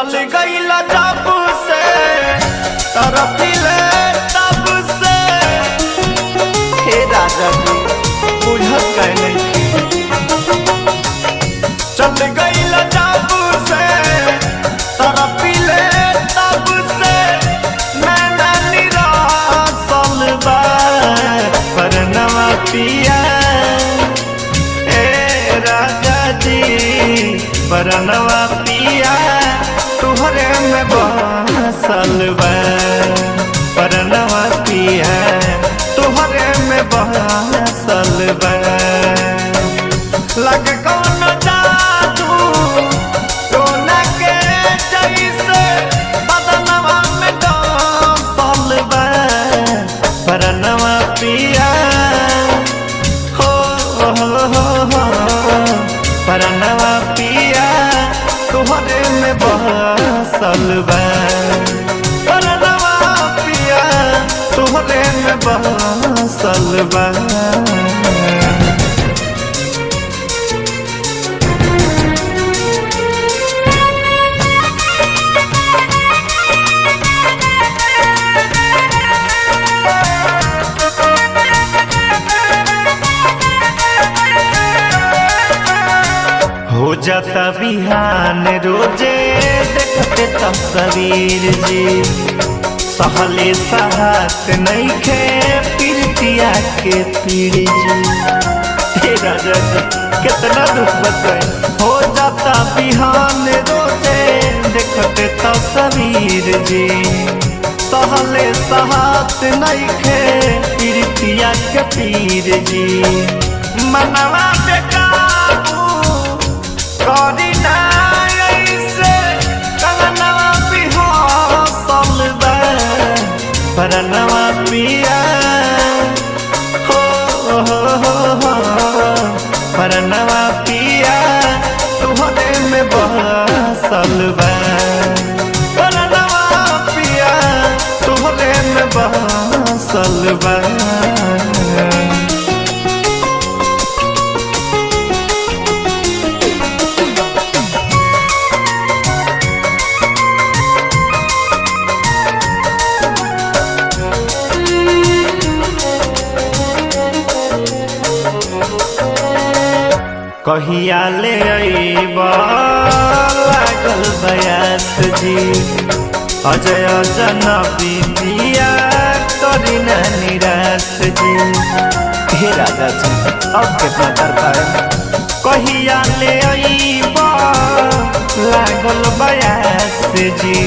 चल गईला जब से तरफिले तब से हे राजा जी बुझत गए नहीं। चल गईला जब से तरफिले तब से मैं निरासल बा परनवा पिया ए राजा जी परनवा पिया तुहरे में बसल बा परनवा पिया तुहरे में बसल बा लग कौन जादू टोना के जैसे बदनवा में डसल बा परनवा पिया हो परनवा पिया तुहरे में बसल बा परनवा पिया तुहरे में बसल बा। हो जाता बिहान रोजे देखते तस्वीर जी सहले साहत नहीं खे पीरतिया के पीड़ी जी हे राजा जी कितना दुख बताए। हो जाता बिहान रोजे देखते तस्वीर जी सहले साहत नहीं खे पीरतिया के पीर जी मनवा बेकाबू करी ना ऐसे कहनवा बिहासल बा परनवा पिया हो परनवा पिया तुहरे में बसल बा परनवा पिया तुहरे में बसल बा। कहिया ले अइबा लागल बयास जी अजय जनबी पिया करी ना निराश जी हे राजा जी अब कितना कर पाए। कहिया ले अइबा लागल बयास जी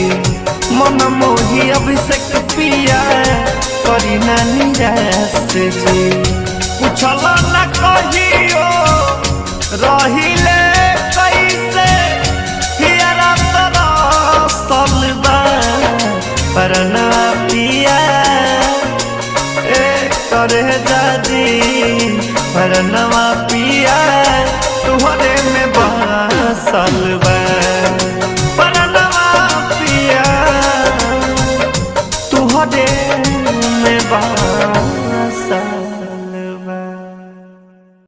मन मोही अभिषेक पिया करी ना निराश जी पूछल न कहियो रहिले कैसे हियरा तरसल बा परनवा पिया ए करे जाजी परनवा पिया तुहरे में बसल बा।